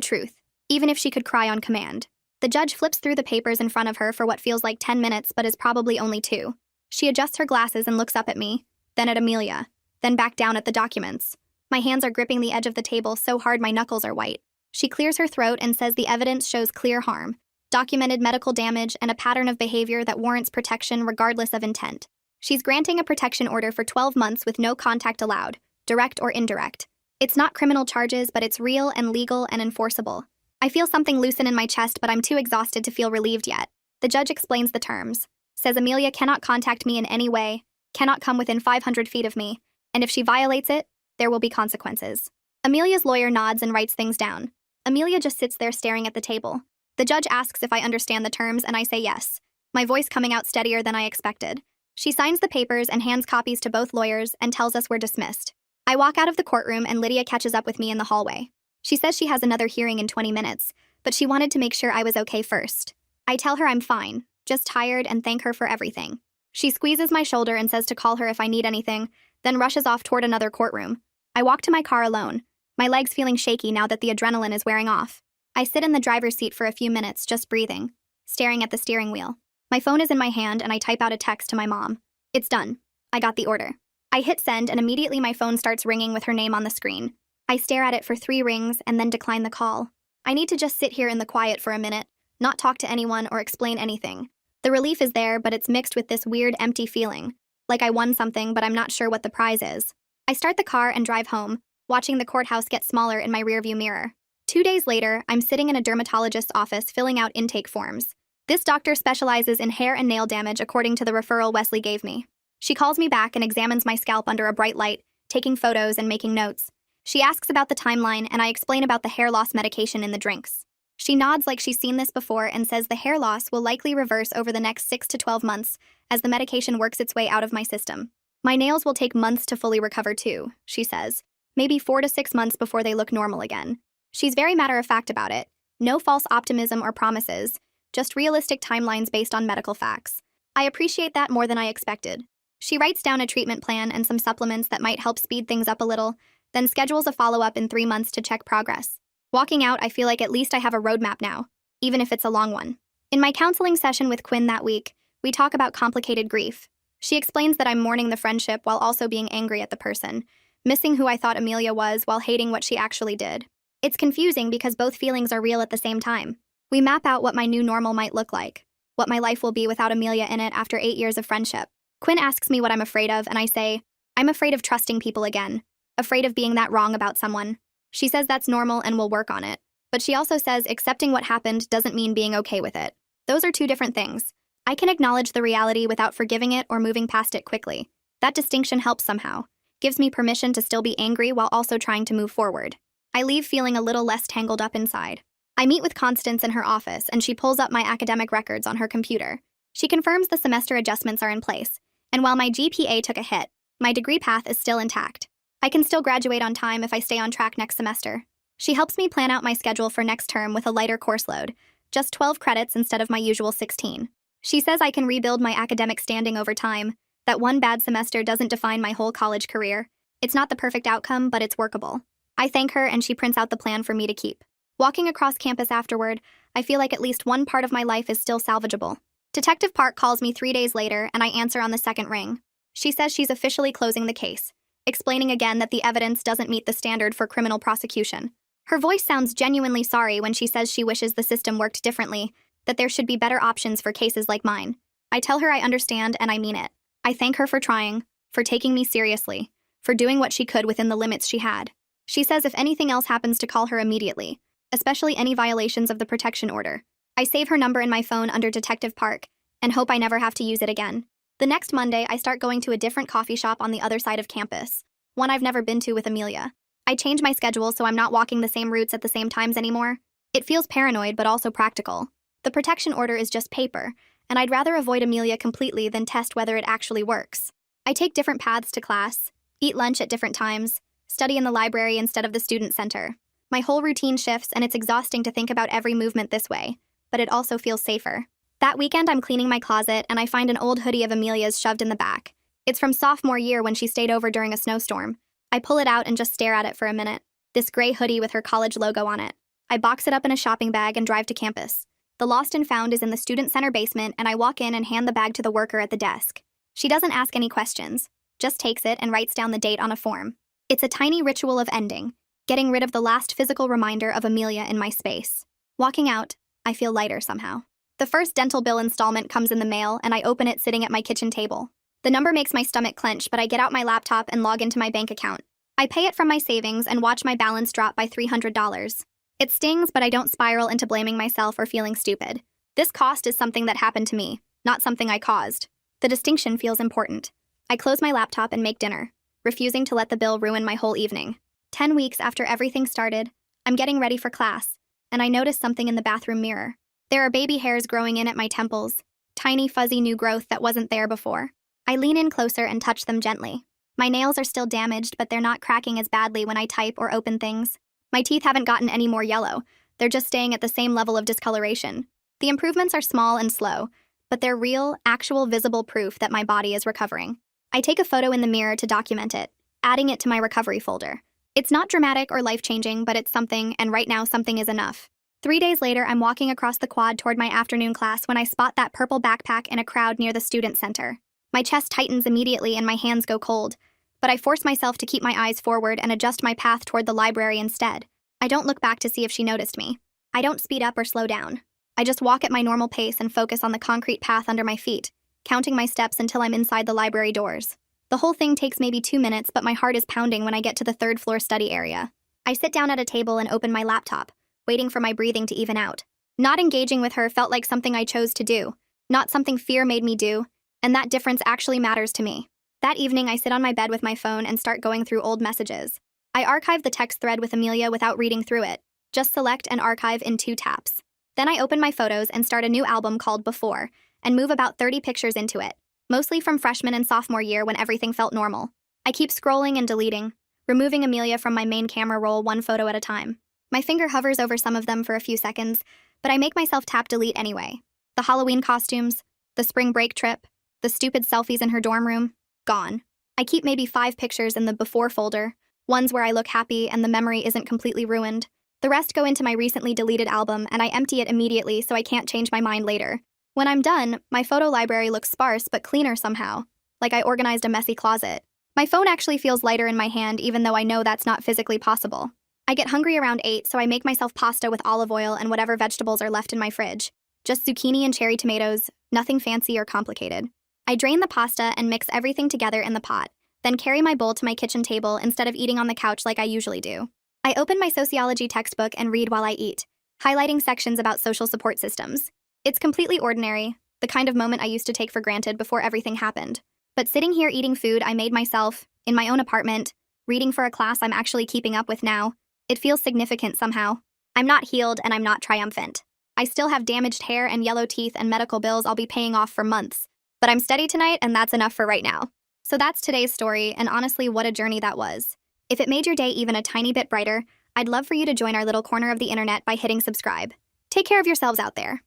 Speaker 1: truth, even if she could cry on command. The judge flips through the papers in front of her for what feels like 10 minutes but is probably only 2. She adjusts her glasses and looks up at me, then at Amelia, then back down at the documents. My hands are gripping the edge of the table so hard my knuckles are white. She clears her throat and says the evidence shows clear harm, documented medical damage, and a pattern of behavior that warrants protection regardless of intent. She's granting a protection order for 12 months with no contact allowed, direct or indirect. It's not criminal charges, but it's real and legal and enforceable. I feel something loosen in my chest, but I'm too exhausted to feel relieved yet. The judge explains the terms, says Amelia cannot contact me in any way, cannot come within 500 feet of me, and if she violates it, there will be consequences. Amelia's lawyer nods and writes things down. Amelia just sits there staring at the table. The judge asks if I understand the terms, and I say yes, my voice coming out steadier than I expected. She signs the papers and hands copies to both lawyers and tells us we're dismissed. I walk out of the courtroom and Lydia catches up with me in the hallway. She says she has another hearing in 20 minutes, but she wanted to make sure I was okay first. I tell her I'm fine, just tired, and thank her for everything. She squeezes my shoulder and says to call her if I need anything, then rushes off toward another courtroom. I walk to my car alone, my legs feeling shaky now that the adrenaline is wearing off. I sit in the driver's seat for a few minutes, just breathing, staring at the steering wheel. My phone is in my hand and I type out a text to my mom. It's done. I got the order. I hit send and immediately my phone starts ringing with her name on the screen. I stare at it for 3 rings and then decline the call. I need to just sit here in the quiet for a minute, not talk to anyone or explain anything. The relief is there, but it's mixed with this weird empty feeling, like I won something but I'm not sure what the prize is. I start the car and drive home, watching the courthouse get smaller in my rearview mirror. 2 days later, I'm sitting in a dermatologist's office filling out intake forms. This doctor specializes in hair and nail damage according to the referral Wesley gave me. She calls me back and examines my scalp under a bright light, taking photos and making notes. She asks about the timeline and I explain about the hair loss medication in the drinks. She nods like she's seen this before and says the hair loss will likely reverse over the next 6 to 12 months as the medication works its way out of my system. My nails will take months to fully recover too, she says, maybe 4 to 6 months before they look normal again. She's very matter-of-fact about it. No false optimism or promises, just realistic timelines based on medical facts. I appreciate that more than I expected. She writes down a treatment plan and some supplements that might help speed things up a little, then schedules a follow-up in 3 months to check progress. Walking out, I feel like at least I have a roadmap now, even if it's a long one. In my counseling session with Quinn that week, we talk about complicated grief. She explains that I'm mourning the friendship while also being angry at the person, missing who I thought Amelia was while hating what she actually did. It's confusing because both feelings are real at the same time. We map out what my new normal might look like, what my life will be without Amelia in it after 8 years of friendship. Quinn asks me what I'm afraid of, and I say, I'm afraid of trusting people again, afraid of being that wrong about someone. She says that's normal and we'll work on it. But she also says accepting what happened doesn't mean being okay with it. Those are 2 different things. I can acknowledge the reality without forgiving it or moving past it quickly. That distinction helps somehow, gives me permission to still be angry while also trying to move forward. I leave feeling a little less tangled up inside. I meet with Constance in her office and she pulls up my academic records on her computer. She confirms the semester adjustments are in place, and while my GPA took a hit, my degree path is still intact. I can still graduate on time if I stay on track next semester. She helps me plan out my schedule for next term with a lighter course load, just 12 credits instead of my usual 16. She says I can rebuild my academic standing over time, that one bad semester doesn't define my whole college career. It's not the perfect outcome, but it's workable. I thank her and she prints out the plan for me to keep. Walking across campus afterward, I feel like at least one part of my life is still salvageable. Detective Park calls me 3 days later and I answer on the second ring. She says she's officially closing the case, explaining again that the evidence doesn't meet the standard for criminal prosecution. Her voice sounds genuinely sorry when she says she wishes the system worked differently, that there should be better options for cases like mine. I tell her I understand and I mean it. I thank her for trying, for taking me seriously, for doing what she could within the limits she had. She says if anything else happens to call her immediately, especially any violations of the protection order. I save her number in my phone under Detective Park and hope I never have to use it again. The next Monday, I start going to a different coffee shop on the other side of campus, one I've never been to with Amelia. I change my schedule so I'm not walking the same routes at the same times anymore. It feels paranoid but also practical. The protection order is just paper, and I'd rather avoid Amelia completely than test whether it actually works. I take different paths to class, eat lunch at different times, study in the library instead of the student center. My whole routine shifts and it's exhausting to think about every movement this way, but it also feels safer. That weekend, I'm cleaning my closet and I find an old hoodie of Amelia's shoved in the back. It's from sophomore year when she stayed over during a snowstorm. I pull it out and just stare at it for a minute. This gray hoodie with her college logo on it. I box it up in a shopping bag and drive to campus. The lost and found is in the student center basement, and I walk in and hand the bag to the worker at the desk. She doesn't ask any questions, just takes it and writes down the date on a form. It's a tiny ritual of ending, getting rid of the last physical reminder of Amelia in my space. Walking out, I feel lighter somehow. The first dental bill installment comes in the mail, and I open it sitting at my kitchen table. The number makes my stomach clench, but I get out my laptop and log into my bank account. I pay it from my savings and watch my balance drop by $300. It stings, but I don't spiral into blaming myself or feeling stupid. This cost is something that happened to me, not something I caused. The distinction feels important. I close my laptop and make dinner, refusing to let the bill ruin my whole evening. 10 weeks after everything started, I'm getting ready for class, and I notice something in the bathroom mirror. There are baby hairs growing in at my temples, tiny fuzzy new growth that wasn't there before. I lean in closer and touch them gently. My nails are still damaged, but they're not cracking as badly when I type or open things. My teeth haven't gotten any more yellow. They're just staying at the same level of discoloration. The improvements are small and slow, but they're real, actual visible proof that my body is recovering. I take a photo in the mirror to document it, adding it to my recovery folder. It's not dramatic or life-changing, but it's something, and right now something is enough. 3 days later, I'm walking across the quad toward my afternoon class when I spot that purple backpack in a crowd near the student center. My chest tightens immediately and my hands go cold, but I force myself to keep my eyes forward and adjust my path toward the library instead. I don't look back to see if she noticed me. I don't speed up or slow down. I just walk at my normal pace and focus on the concrete path under my feet, counting my steps until I'm inside the library doors. The whole thing takes maybe 2 minutes, but my heart is pounding when I get to the third-floor study area. I sit down at a table and open my laptop, waiting for my breathing to even out. Not engaging with her felt like something I chose to do, not something fear made me do, and that difference actually matters to me. That evening, I sit on my bed with my phone and start going through old messages. I archive the text thread with Amelia without reading through it. Just select and archive in 2 taps. Then I open my photos and start a new album called Before, and move about 30 pictures into it, mostly from freshman and sophomore year when everything felt normal. I keep scrolling and deleting, removing Amelia from my main camera roll 1 photo at a time. My finger hovers over some of them for a few seconds, but I make myself tap delete anyway. The Halloween costumes, the spring break trip, the stupid selfies in her dorm room. Gone. I keep maybe 5 pictures in the Before folder, ones where I look happy and the memory isn't completely ruined. The rest go into my recently deleted album, and I empty it immediately so I can't change my mind later. When I'm done, my photo library looks sparse but cleaner somehow, like I organized a messy closet. My phone actually feels lighter in my hand, even though I know that's not physically possible. I get hungry around 8, so I make myself pasta with olive oil and whatever vegetables are left in my fridge. Just zucchini and cherry tomatoes, nothing fancy or complicated. I drain the pasta and mix everything together in the pot, then carry my bowl to my kitchen table instead of eating on the couch like I usually do. I open my sociology textbook and read while I eat, highlighting sections about social support systems. It's completely ordinary, the kind of moment I used to take for granted before everything happened. But sitting here eating food I made myself, in my own apartment, reading for a class I'm actually keeping up with now, it feels significant somehow. I'm not healed and I'm not triumphant. I still have damaged hair and yellow teeth and medical bills I'll be paying off for months. But I'm steady tonight, and that's enough for right now. So that's today's story, and honestly, what a journey that was. If it made your day even a tiny bit brighter, I'd love for you to join our little corner of the internet by hitting subscribe. Take care of yourselves out there.